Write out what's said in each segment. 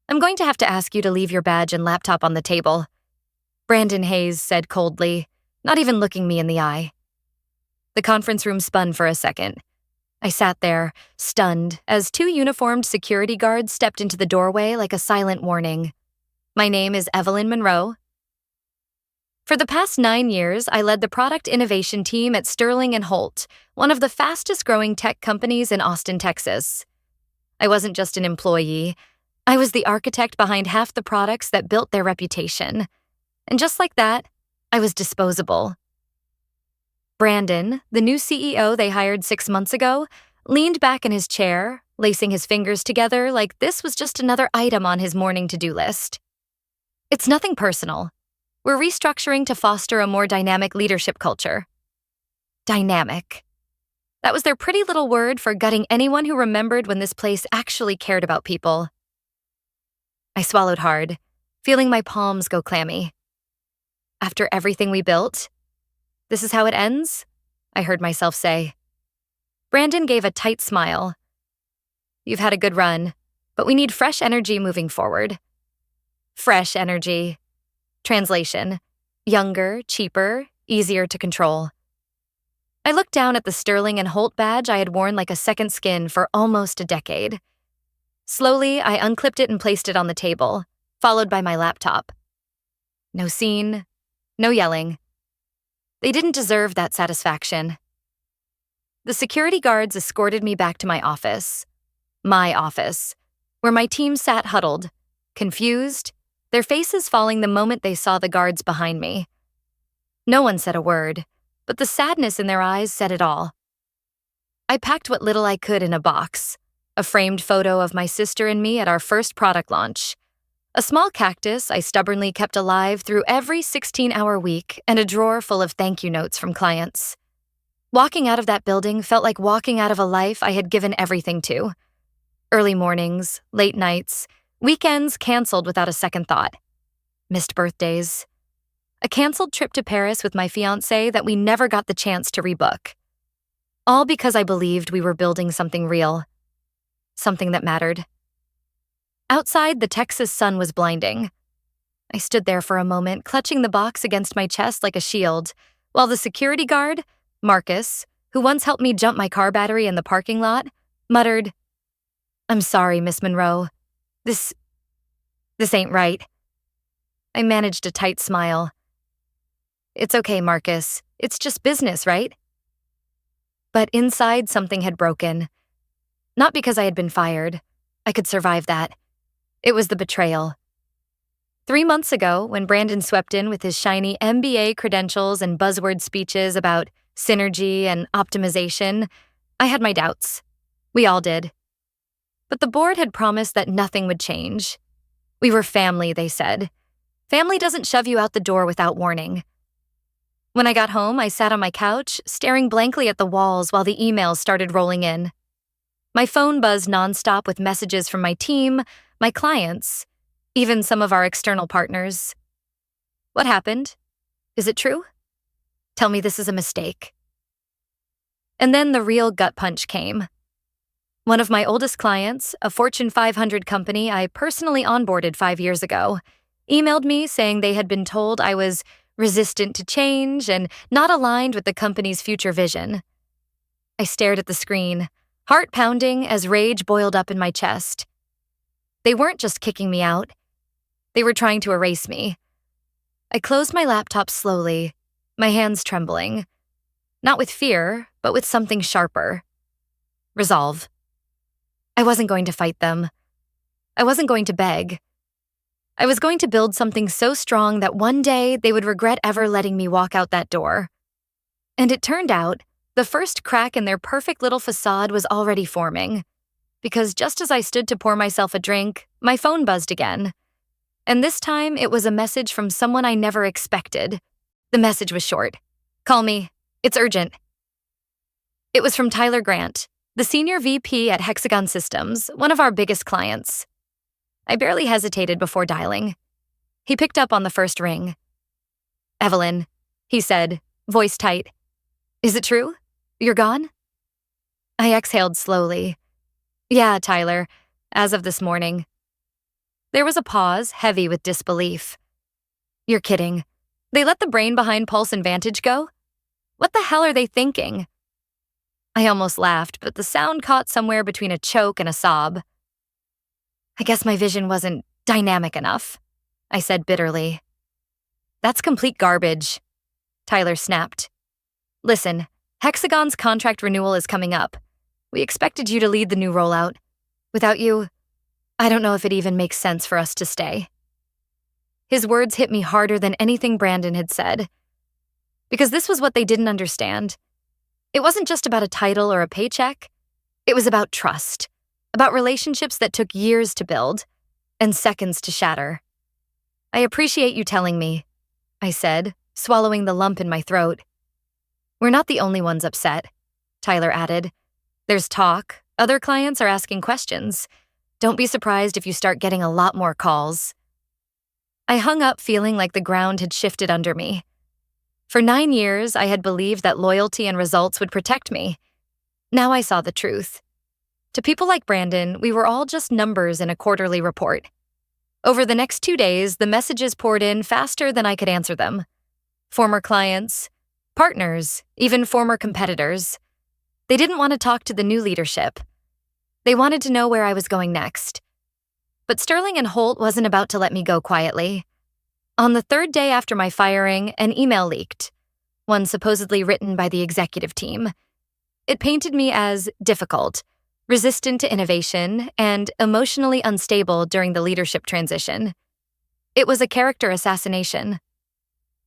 I'm going to have to ask you to leave your badge and laptop on the table, Brandon Hayes said coldly, not even looking me in the eye. The conference room spun for a second. I sat there, stunned, as two uniformed security guards stepped into the doorway like a silent warning. My name is Evelyn Monroe. For the past 9 years, I led the product innovation team at Sterling and Holt, one of the fastest-growing tech companies in Austin, Texas. I wasn't just an employee. I was the architect behind half the products that built their reputation. And just like that, I was disposable. Brandon, the new CEO they hired 6 months ago, leaned back in his chair, lacing his fingers together like this was just another item on his morning to-do list. It's nothing personal. We're restructuring to foster a more dynamic leadership culture. Dynamic. That was their pretty little word for gutting anyone who remembered when this place actually cared about people. I swallowed hard, feeling my palms go clammy. After everything we built, this is how it ends? I heard myself say. Brandon gave a tight smile. You've had a good run, but we need fresh energy moving forward. Fresh energy. Translation: younger, cheaper, easier to control. I looked down at the Sterling and Holt badge I had worn like a second skin for almost a decade. Slowly, I unclipped it and placed it on the table, followed by my laptop. No scene, no yelling. They didn't deserve that satisfaction. The security guards escorted me back to my office, where my team sat huddled, confused, their faces falling the moment they saw the guards behind me. No one said a word, but the sadness in their eyes said it all. I packed what little I could in a box, a framed photo of my sister and me at our first product launch, a small cactus I stubbornly kept alive through every 16-hour week, and a drawer full of thank you notes from clients. Walking out of that building felt like walking out of a life I had given everything to. Early mornings, late nights, weekends canceled without a second thought. Missed birthdays. A canceled trip to Paris with my fiancé that we never got the chance to rebook. All because I believed we were building something real. Something that mattered. Outside, the Texas sun was blinding. I stood there for a moment, clutching the box against my chest like a shield, while the security guard, Marcus, who once helped me jump my car battery in the parking lot, muttered, "I'm sorry, Miss Monroe. This ain't right." I managed a tight smile. "It's okay, Marcus. It's just business, right?" But inside, something had broken. Not because I had been fired. I could survive that. It was the betrayal. 3 months ago, when Brandon swept in with his shiny MBA credentials and buzzword speeches about synergy and optimization, I had my doubts. We all did. But the board had promised that nothing would change. We were family, they said. Family doesn't shove you out the door without warning. When I got home, I sat on my couch, staring blankly at the walls while the emails started rolling in. My phone buzzed nonstop with messages from my team, my clients, even some of our external partners. What happened? Is it true? Tell me this is a mistake. And then the real gut punch came. One of my oldest clients, a Fortune 500 company I personally onboarded 5 years ago, emailed me saying they had been told I was resistant to change and not aligned with the company's future vision. I stared at the screen, heart pounding as rage boiled up in my chest. They weren't just kicking me out. They were trying to erase me. I closed my laptop slowly, my hands trembling. Not with fear, but with something sharper. Resolve. I wasn't going to fight them. I wasn't going to beg. I was going to build something so strong that one day they would regret ever letting me walk out that door. And it turned out, the first crack in their perfect little facade was already forming. Because just as I stood to pour myself a drink, my phone buzzed again. And this time, it was a message from someone I never expected. The message was short. "Call me. It's urgent." It was from Tyler Grant, the senior VP at Hexagon Systems, one of our biggest clients. I barely hesitated before dialing. He picked up on the first ring. "Evelyn," he said, voice tight. "Is it true? You're gone?" I exhaled slowly. "Yeah, Tyler, as of this morning." There was a pause, heavy with disbelief. You're kidding. They let the brain behind Pulse and Vantage go? What the hell are they thinking? I almost laughed, but the sound caught somewhere between a choke and a sob. I guess my vision wasn't dynamic enough, I said bitterly. That's complete garbage, Tyler snapped. Listen, Hexagon's contract renewal is coming up. We expected you to lead the new rollout. Without you, I don't know if it even makes sense for us to stay. His words hit me harder than anything Brandon had said. Because this was what they didn't understand. It wasn't just about a title or a paycheck. It was about trust, about relationships that took years to build and seconds to shatter. I appreciate you telling me, I said, swallowing the lump in my throat. We're not the only ones upset, Tyler added. There's talk. Other clients are asking questions. Don't be surprised if you start getting a lot more calls. I hung up feeling like the ground had shifted under me. For 9 years, I had believed that loyalty and results would protect me. Now I saw the truth. To people like Brandon, we were all just numbers in a quarterly report. Over the next 2 days, the messages poured in faster than I could answer them. Former clients, partners, even former competitors. They didn't want to talk to the new leadership. They wanted to know where I was going next. But Sterling and Holt wasn't about to let me go quietly. On the 3rd day after my firing, an email leaked, one supposedly written by the executive team. It painted me as difficult, resistant to innovation, and emotionally unstable during the leadership transition. It was a character assassination.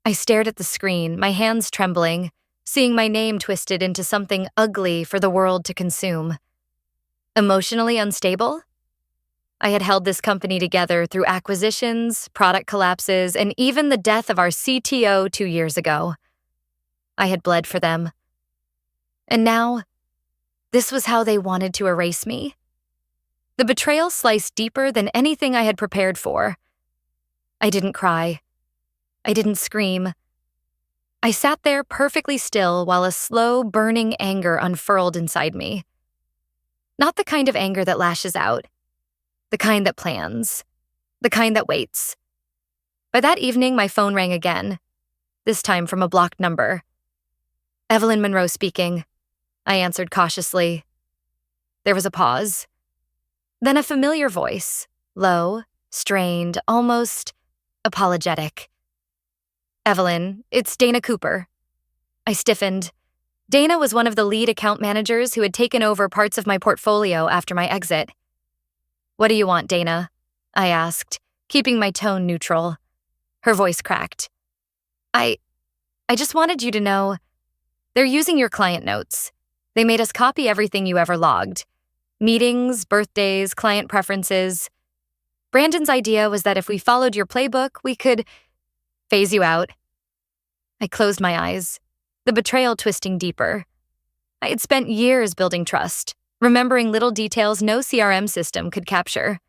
I stared at the screen, my hands trembling, seeing my name twisted into something ugly for the world to consume. Emotionally unstable? I had held this company together through acquisitions, product collapses, and even the death of our CTO 2 years ago. I had bled for them. And now, this was how they wanted to erase me. The betrayal sliced deeper than anything I had prepared for. I didn't cry. I didn't scream. I sat there perfectly still while a slow, burning anger unfurled inside me. Not the kind of anger that lashes out. The kind that plans. The kind that waits. By that evening, my phone rang again, this time from a blocked number. Evelyn Monroe speaking, I answered cautiously. There was a pause. Then a familiar voice, low, strained, almost apologetic. Evelyn, it's Dana Cooper. I stiffened. Dana was one of the lead account managers who had taken over parts of my portfolio after my exit. What do you want, Dana? I asked, keeping my tone neutral. Her voice cracked. I just wanted you to know, they're using your client notes. They made us copy everything you ever logged. Meetings, birthdays, client preferences. Brandon's idea was that if we followed your playbook, we could phase you out. I closed my eyes, the betrayal twisting deeper. I had spent years building trust, remembering little details no CRM system could capture.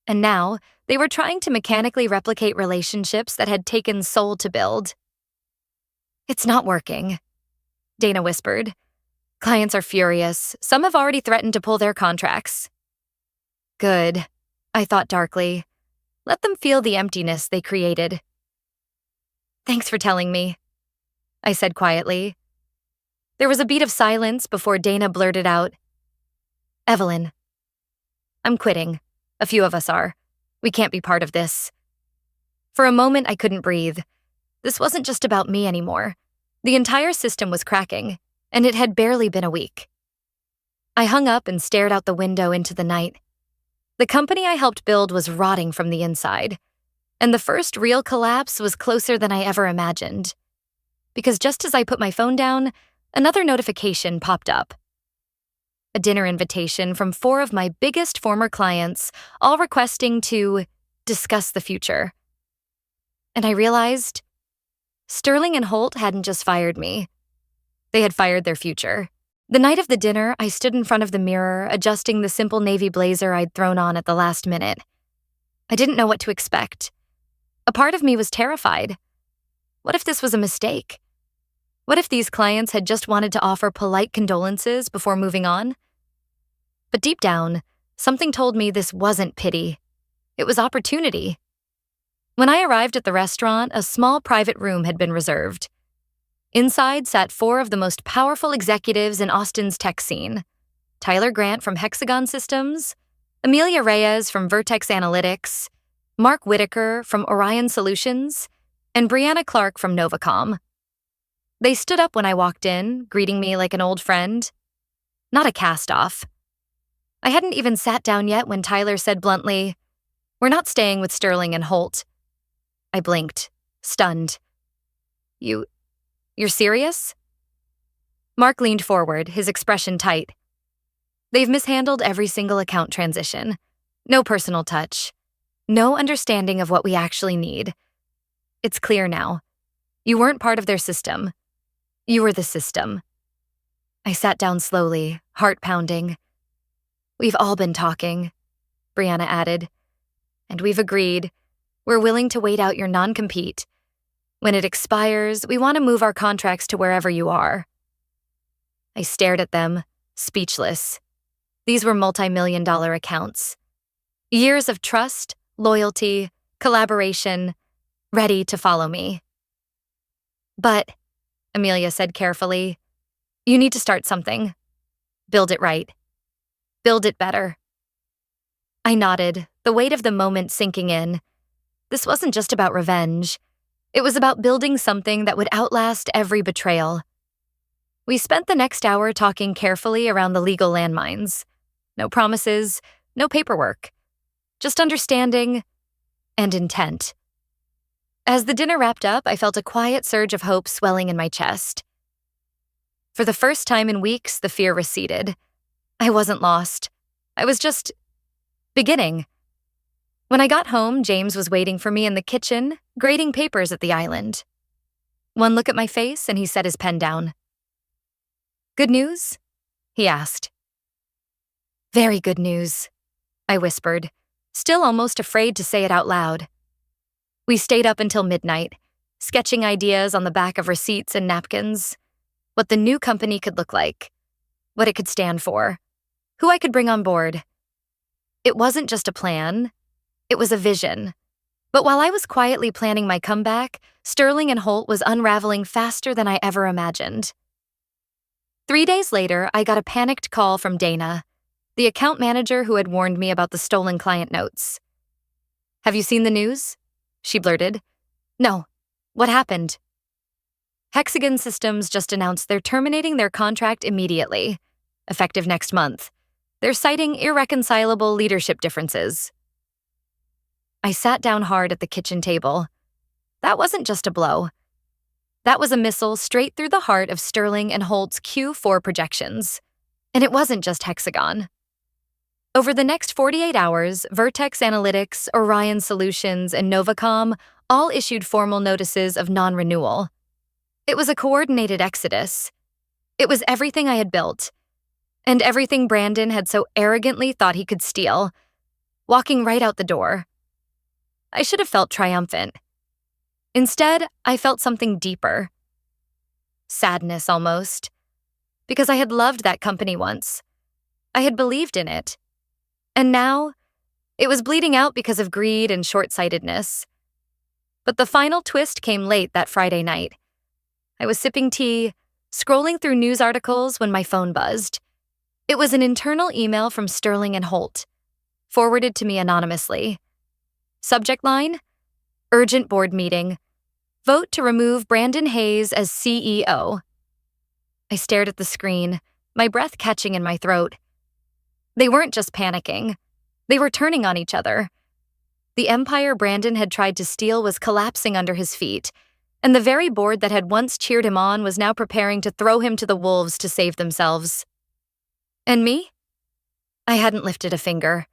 And now, they were trying to mechanically replicate relationships that had taken soul to build. It's not working, Dana whispered. Clients are furious. Some have already threatened to pull their contracts. Good, I thought darkly. Let them feel the emptiness they created. Thanks for telling me, I said quietly. There was a beat of silence before Dana blurted out, Evelyn, I'm quitting. A few of us are. We can't be part of this. For a moment, I couldn't breathe. This wasn't just about me anymore. The entire system was cracking, and it had barely been a week. I hung up and stared out the window into the night. The company I helped build was rotting from the inside, and the first real collapse was closer than I ever imagined. Because just as I put my phone down, another notification popped up. A dinner invitation from 4 of my biggest former clients, all requesting to discuss the future. And I realized Sterling and Holt hadn't just fired me. They had fired their future. The night of the dinner, I stood in front of the mirror, adjusting the simple navy blazer I'd thrown on at the last minute. I didn't know what to expect. A part of me was terrified. What if this was a mistake? What if these clients had just wanted to offer polite condolences before moving on? But deep down, something told me this wasn't pity. It was opportunity. When I arrived at the restaurant, a small private room had been reserved. Inside sat 4 of the most powerful executives in Austin's tech scene: Tyler Grant from Hexagon Systems, Amelia Reyes from Vertex Analytics, Mark Whitaker from Orion Solutions, and Brianna Clark from Novacom. They stood up when I walked in, greeting me like an old friend. Not a cast-off. I hadn't even sat down yet when Tyler said bluntly, "We're not staying with Sterling and Holt." I blinked, stunned. You're serious?" Mark leaned forward, his expression tight. "They've mishandled every single account transition. No personal touch. No understanding of what we actually need. It's clear now. You weren't part of their system. You were the system." I sat down slowly, heart pounding. "We've all been talking," Brianna added. "And we've agreed. We're willing to wait out your non-compete. When it expires, we want to move our contracts to wherever you are." I stared at them, speechless. These were multi-million-dollar accounts. Years of trust, loyalty, collaboration, ready to follow me. "But," Amelia said carefully, "you need to start something. Build it right. Build it better." I nodded, the weight of the moment sinking in. This wasn't just about revenge. It was about building something that would outlast every betrayal. We spent the next hour talking carefully around the legal landmines. No promises, no paperwork. Just understanding and intent. As the dinner wrapped up, I felt a quiet surge of hope swelling in my chest. For the first time in weeks, the fear receded. I wasn't lost. I was just beginning. When I got home, James was waiting for me in the kitchen, grading papers at the island. One look at my face, and he set his pen down. "Good news?" he asked. "Very good news," I whispered, still almost afraid to say it out loud. We stayed up until midnight, sketching ideas on the back of receipts and napkins, what the new company could look like, what it could stand for, who I could bring on board. It wasn't just a plan. It was a vision. But while I was quietly planning my comeback, Sterling and Holt was unraveling faster than I ever imagined. 3 days later, I got a panicked call from Dana, the account manager who had warned me about the stolen client notes. "Have you seen the news?" she blurted. "No. What happened?" "Hexagon Systems just announced they're terminating their contract immediately, effective next month. They're citing irreconcilable leadership differences." I sat down hard at the kitchen table. That wasn't just a blow. That was a missile straight through the heart of Sterling and Holt's Q4 projections. And it wasn't just Hexagon. Over the next 48 hours, Vertex Analytics, Orion Solutions, and Novacom all issued formal notices of non-renewal. It was a coordinated exodus. It was everything I had built, and everything Brandon had so arrogantly thought he could steal, walking right out the door. I should have felt triumphant. Instead, I felt something deeper. Sadness, almost. Because I had loved that company once. I had believed in it. And now, it was bleeding out because of greed and short-sightedness. But the final twist came late that Friday night. I was sipping tea, scrolling through news articles when my phone buzzed. It was an internal email from Sterling and Holt, forwarded to me anonymously. Subject line: Urgent board meeting. Vote to remove Brandon Hayes as CEO. I stared at the screen, my breath catching in my throat. They weren't just panicking. They were turning on each other. The empire Brandon had tried to steal was collapsing under his feet, and the very board that had once cheered him on was now preparing to throw him to the wolves to save themselves. And me? I hadn't lifted a finger.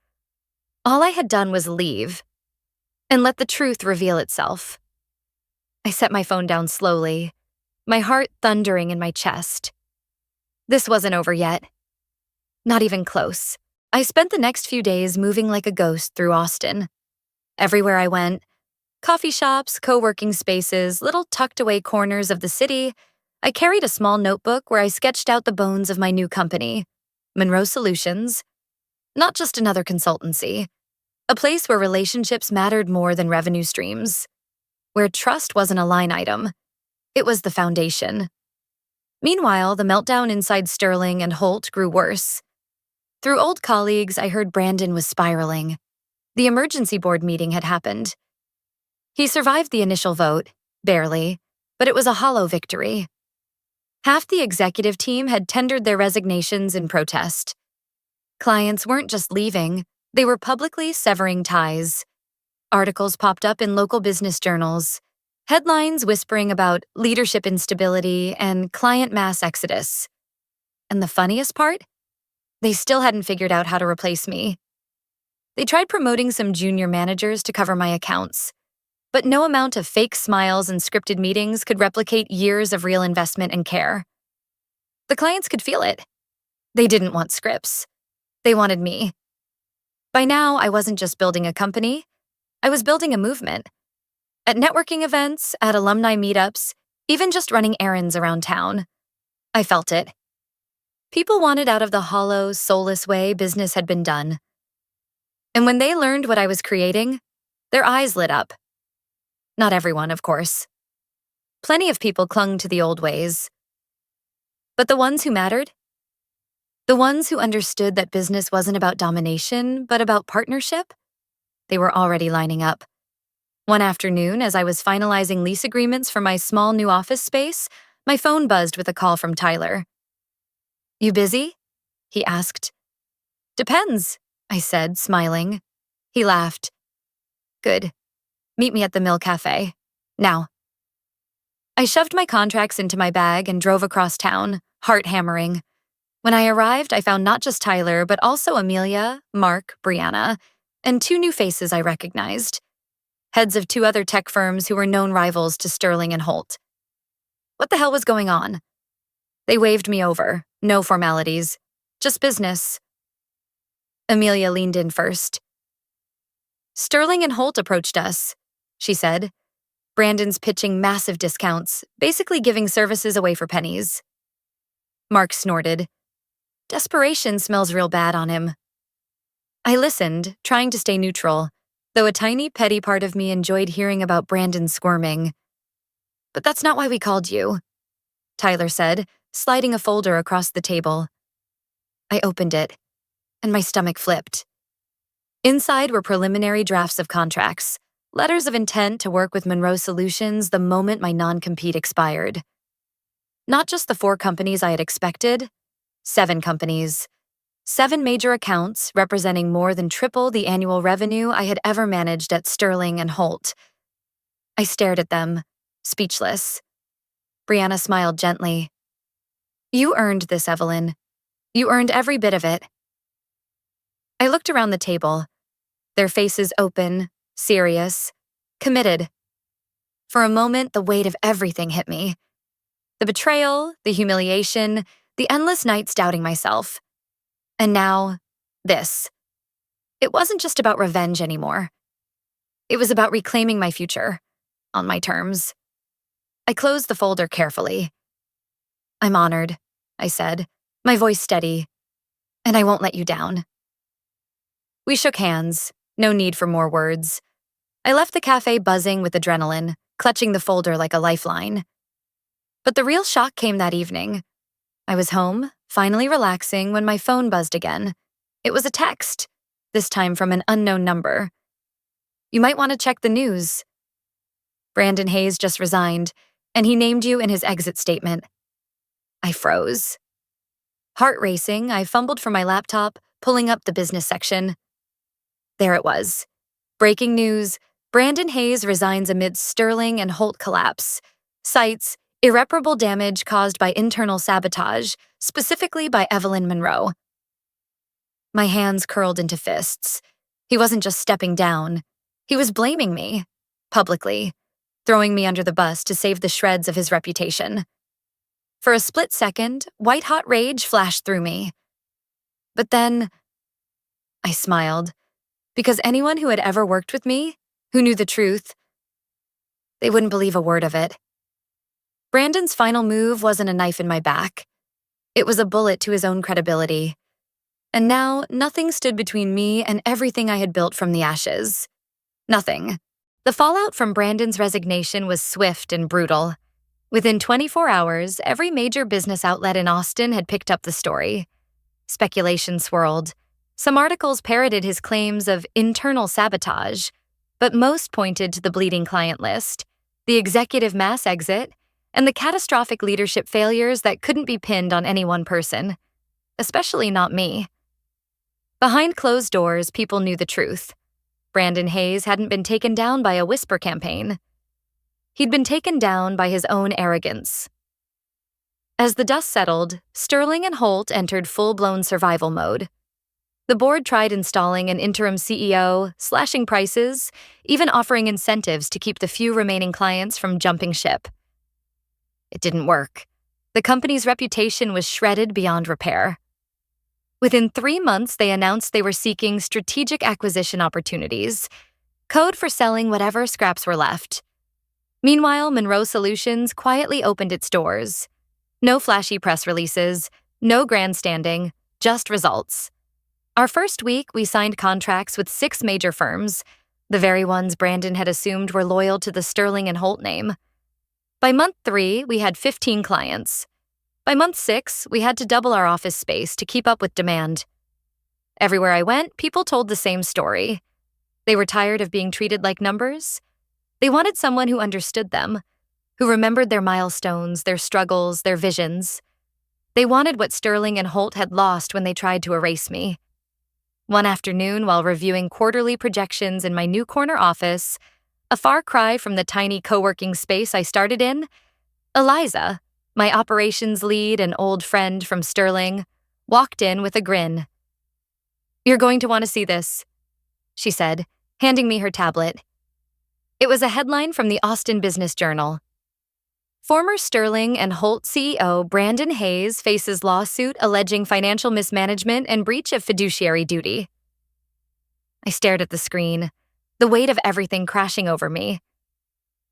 All I had done was leave, and let the truth reveal itself. I set my phone down slowly, my heart thundering in my chest. This wasn't over yet. Not even close. I spent the next few days moving like a ghost through Austin. Everywhere I went, coffee shops, co-working spaces, little tucked-away corners of the city, I carried a small notebook where I sketched out the bones of my new company, Monroe Solutions. Not just another consultancy, A place where relationships mattered more than revenue streams, where trust wasn't a line item, it was the foundation. Meanwhile, the meltdown inside Sterling and Holt grew worse. Through old colleagues, I heard Brandon was spiraling. The emergency board meeting had happened. He survived the initial vote, barely, but it was a hollow victory. Half the executive team had tendered their resignations in protest. Clients weren't just leaving, they were publicly severing ties. Articles popped up in local business journals, headlines whispering about leadership instability and client mass exodus. And the funniest part? They still hadn't figured out how to replace me. They tried promoting some junior managers to cover my accounts, but no amount of fake smiles and scripted meetings could replicate years of real investment and care. The clients could feel it. They didn't want scripts. They wanted me. By now, I wasn't just building a company. I was building a movement. At networking events, at alumni meetups, even just running errands around town. I felt it. People wanted out of the hollow, soulless way business had been done. And when they learned what I was creating, their eyes lit up. Not everyone, of course. Plenty of people clung to the old ways. But the ones who mattered? The ones who understood that business wasn't about domination, but about partnership? They were already lining up. One afternoon, as I was finalizing lease agreements for my small new office space, my phone buzzed with a call from Tyler. "You busy?" he asked. "Depends," I said, smiling. He laughed. "Good. Meet me at the Mill Cafe. Now." I shoved my contracts into my bag and drove across town, heart hammering. When I arrived, I found not just Tyler, but also Amelia, Mark, Brianna, and 2 new faces I recognized. Heads of 2 other tech firms who were known rivals to Sterling and Holt. What the hell was going on? They waved me over, no formalities, just business. Amelia leaned in first. "Sterling and Holt approached us," she said. "Brandon's pitching massive discounts, basically giving services away for pennies." Mark snorted. Desperation smells real bad on him. I listened, trying to stay neutral, though a tiny, petty part of me enjoyed hearing about Brandon squirming. "But that's not why we called you," Tyler said, sliding a folder across the table. I opened it, and my stomach flipped. Inside were preliminary drafts of contracts, letters of intent to work with Monroe Solutions the moment my non-compete expired. Not just the 4 companies I had expected, 7 companies. 7 major accounts representing more than triple the annual revenue I had ever managed at Sterling and Holt. I stared at them, speechless. Brianna smiled gently. "You earned this, Evelyn. You earned every bit of it." I looked around the table, their faces open, serious, committed. For a moment, the weight of everything hit me. The betrayal, the humiliation, the endless nights doubting myself. And now, this. It wasn't just about revenge anymore. It was about reclaiming my future, on my terms. I closed the folder carefully. "I'm honored," I said, my voice steady, "and I won't let you down." We shook hands, no need for more words. I left the cafe buzzing with adrenaline, clutching the folder like a lifeline. But the real shock came that evening. I was home, finally relaxing, when my phone buzzed again. It was a text, this time from an unknown number. "You might want to check the news. Brandon Hayes just resigned, and he named you in his exit statement." I froze. Heart racing, I fumbled for my laptop, pulling up the business section. There it was. Breaking news: Brandon Hayes resigns amid Sterling and Holt collapse. Cites irreparable damage caused by internal sabotage, specifically by Evelyn Monroe. My hands curled into fists. He wasn't just stepping down. He was blaming me, publicly, throwing me under the bus to save the shreds of his reputation. For a split second, white-hot rage flashed through me. But then, I smiled, because anyone who had ever worked with me, who knew the truth, they wouldn't believe a word of it. Brandon's final move wasn't a knife in my back. It was a bullet to his own credibility. And now, nothing stood between me and everything I had built from the ashes. Nothing. The fallout from Brandon's resignation was swift and brutal. Within 24 hours, every major business outlet in Austin had picked up the story. Speculation swirled. Some articles parroted his claims of internal sabotage, but most pointed to the bleeding client list, the executive mass exit, and the catastrophic leadership failures that couldn't be pinned on any one person, especially not me. Behind closed doors, people knew the truth. Brandon Hayes hadn't been taken down by a whisper campaign. He'd been taken down by his own arrogance. As the dust settled, Sterling and Holt entered full-blown survival mode. The board tried installing an interim CEO, slashing prices, even offering incentives to keep the few remaining clients from jumping ship. It didn't work. The company's reputation was shredded beyond repair. Within 3 months, they announced they were seeking strategic acquisition opportunities, code for selling whatever scraps were left. Meanwhile, Monroe Solutions quietly opened its doors. No flashy press releases, no grandstanding, just results. Our first week, we signed contracts with 6 major firms, the very ones Brandon had assumed were loyal to the Sterling and Holt name. By month 3, we had 15 clients. By month 6, we had to double our office space to keep up with demand. Everywhere I went, people told the same story. They were tired of being treated like numbers. They wanted someone who understood them, who remembered their milestones, their struggles, their visions. They wanted what Sterling and Holt had lost when they tried to erase me. One afternoon, while reviewing quarterly projections in my new corner office, a far cry from the tiny co-working space I started in, Eliza, my operations lead and old friend from Sterling, walked in with a grin. "You're going to want to see this," she said, handing me her tablet. It was a headline from the Austin Business Journal. Former Sterling and Holt CEO Brandon Hayes faces lawsuit alleging financial mismanagement and breach of fiduciary duty. I stared at the screen, the weight of everything crashing over me.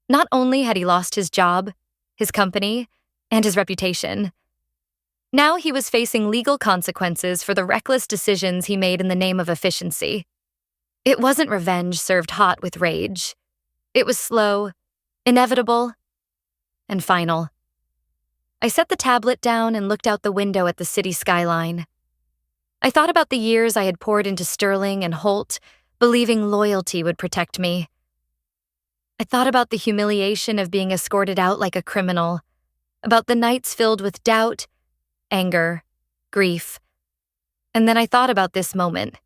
Not only had he lost his job, his company, and his reputation. Now he was facing legal consequences for the reckless decisions he made in the name of efficiency. It wasn't revenge served hot with rage. It was slow, inevitable, and final. I set the tablet down and looked out the window at the city skyline. I thought about the years I had poured into Sterling and Holt, believing loyalty would protect me. I thought about the humiliation of being escorted out like a criminal, about the nights filled with doubt, anger, grief. And then I thought about this moment.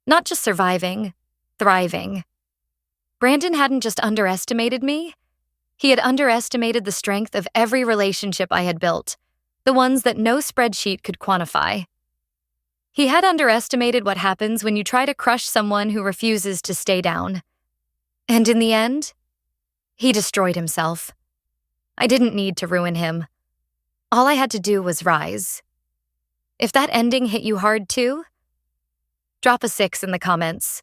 Not just surviving, thriving. Brandon hadn't just underestimated me. He had underestimated the strength of every relationship I had built, the ones that no spreadsheet could quantify. He had underestimated what happens when you try to crush someone who refuses to stay down. And in the end, he destroyed himself. I didn't need to ruin him. All I had to do was rise. If that ending hit you hard too, drop a 6 in the comments.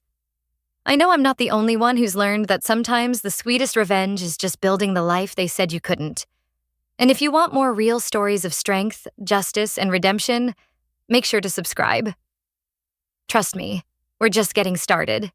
I know I'm not the only one who's learned that sometimes the sweetest revenge is just building the life they said you couldn't. And if you want more real stories of strength, justice, and redemption, make sure to subscribe. Trust me, we're just getting started.